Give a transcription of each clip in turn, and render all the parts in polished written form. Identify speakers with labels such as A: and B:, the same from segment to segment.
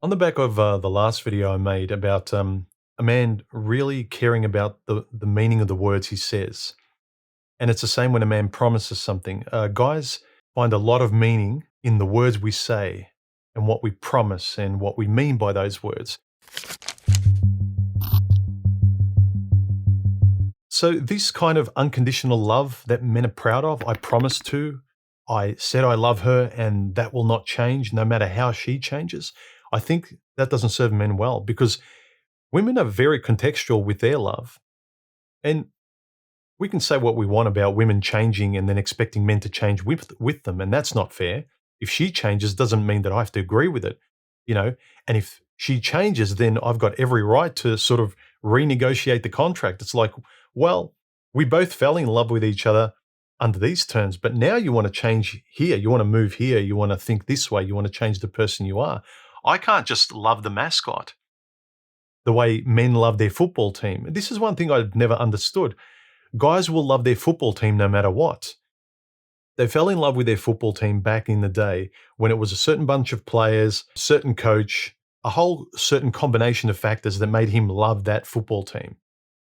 A: On the back of the last video I made about a man really caring about the meaning of the words he says. And it's the same when a man promises something. Guys find a lot of meaning in the words we say and what we promise and what we mean by those words. So this kind of unconditional love that men are proud of, I promised to, I said I love her and that will not change no matter how she changes. I think that doesn't serve men well because women are very contextual with their love. And we can say what we want about women changing and then expecting men to change with them. And that's not fair. If she changes, doesn't mean that I have to agree with it, you know? And if she changes, then I've got every right to sort of renegotiate the contract. It's like, well, we both fell in love with each other under these terms, but now you want to change here. You want to move here. You want to think this way. You want to change the person you are. I can't just love the mascot the way men love their football team. This is one thing I've never understood. Guys will love their football team no matter what. They fell in love with their football team back in the day when it was a certain bunch of players, certain coach, a whole certain combination of factors that made him love that football team.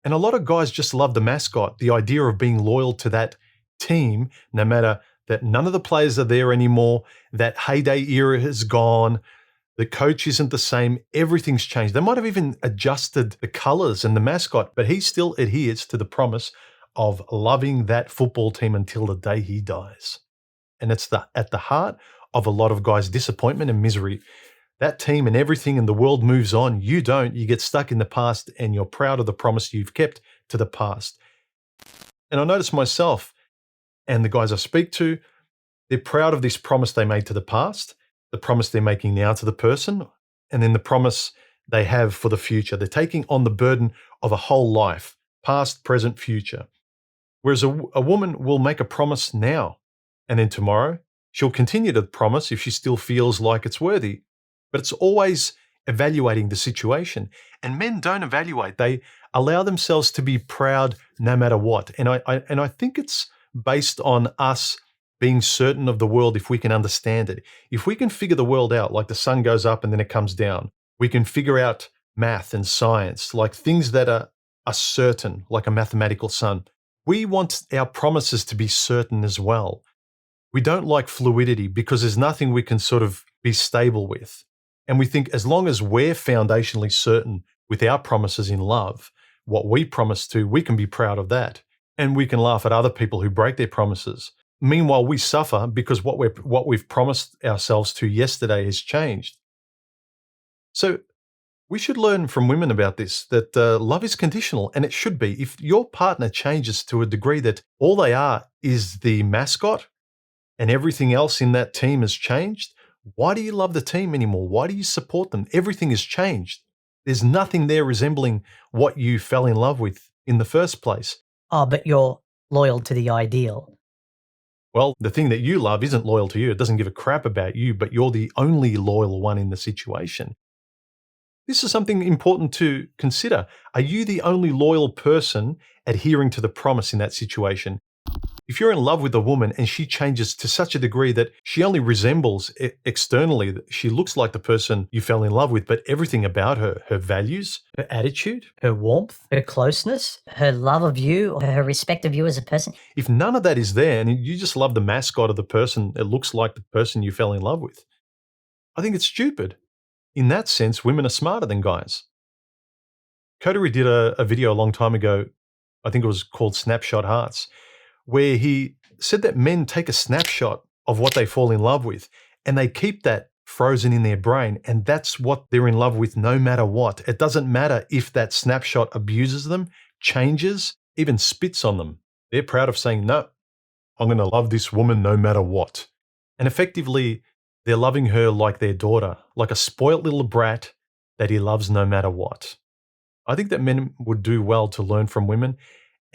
A: And a lot of guys just love the mascot, the idea of being loyal to that team, no matter that none of the players are there anymore, that heyday era has gone, the coach isn't the same, everything's changed. They might have even adjusted the colors and the mascot, but he still adheres to the promise of loving that football team until the day he dies. And it's at the heart of a lot of guys' disappointment and misery. That team and everything in the world moves on. You don't. You get stuck in the past and you're proud of the promise you've kept to the past. And I notice myself and the guys I speak to, they're proud of this promise they made to the past, the promise they're making now to the person, and then the promise they have for the future. They're taking on the burden of a whole life, past, present, future. Whereas a woman will make a promise now, and then tomorrow she'll continue to promise if she still feels like it's worthy. But it's always evaluating the situation. And men don't evaluate. They allow themselves to be proud no matter what. And I think it's based on us being certain of the world if we can understand it. If we can figure the world out, like the sun goes up and then it comes down, we can figure out math and science, like things that are certain, like a mathematical sun. We want our promises to be certain as well. We don't like fluidity because there's nothing we can sort of be stable with. And we think as long as we're foundationally certain with our promises in love, what we promise to, we can be proud of that. And we can laugh at other people who break their promises. Meanwhile, we suffer because what we've promised ourselves to yesterday has changed. So we should learn from women about this, that love is conditional, and it should be. If your partner changes to a degree that all they are is the mascot and everything else in that team has changed, why do you love the team anymore? Why do you support them? Everything has changed. There's nothing there resembling what you fell in love with in the first place.
B: Oh, but you're loyal to the ideal.
A: Well, the thing that you love isn't loyal to you. It doesn't give a crap about you, but you're the only loyal one in the situation. This is something important to consider. Are you the only loyal person adhering to the promise in that situation? If you're in love with a woman and she changes to such a degree that she only resembles externally, she looks like the person you fell in love with, but everything about her, her values, her attitude,
B: Her warmth, her closeness, her love of you, her respect of you as a person.
A: if none of that is there and you just love the mascot of the person, it looks like the person you fell in love with, I think it's stupid. In that sense, women are smarter than guys. Coterie did a video a long time ago, I think it was called Snapshot Hearts, where he said that men take a snapshot of what they fall in love with and they keep that frozen in their brain, and that's what they're in love with no matter what. It doesn't matter if that snapshot abuses them, changes, even spits on them. They're proud of saying, no, I'm going to love this woman no matter what. And effectively, they're loving her like their daughter, like a spoilt little brat that he loves no matter what. I think that men would do well to learn from women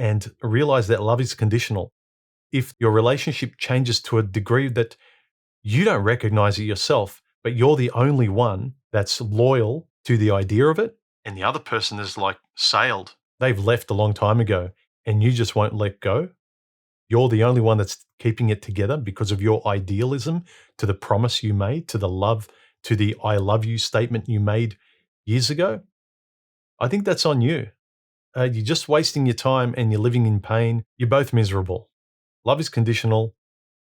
A: and realize that love is conditional. If your relationship changes to a degree that you don't recognize it yourself, but you're the only one that's loyal to the idea of it, and the other person is like sailed, they've left a long time ago, and you just won't let go, you're the only one that's keeping it together because of your idealism to the promise you made, to the love to the I love you statement you made years ago, I think that's on you. You're just wasting your time and you're living in pain. You're both miserable. Love is conditional.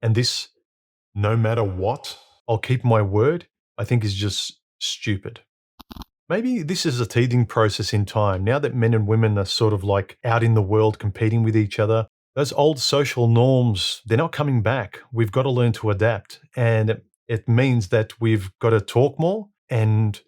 A: And this, no matter what, I'll keep my word, I think is just stupid. Maybe this is a teething process in time. Now that men and women are sort of like out in the world competing with each other, those old social norms, they're not coming back. We've got to learn to adapt. And it means that we've got to talk more and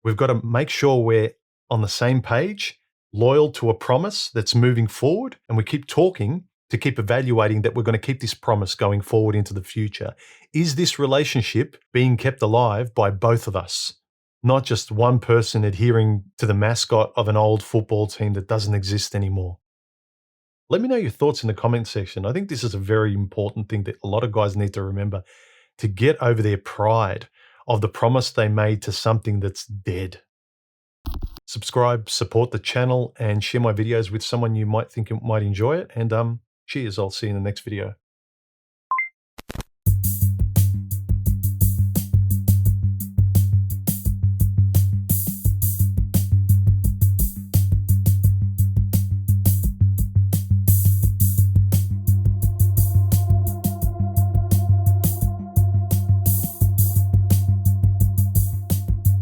A: we've got to make sure we're on the same page, loyal to a promise that's moving forward. And we keep talking to keep evaluating that we're going to keep this promise going forward into the future. Is this relationship being kept alive by both of us? Not just one person adhering to the mascot of an old football team that doesn't exist anymore. Let me know your thoughts in the comment section. I think this is a very important thing that a lot of guys need to remember to get over their pride of the promise they made to something that's dead. Subscribe, support the channel, and share my videos with someone you might think might enjoy it. And cheers, I'll see you in the next video.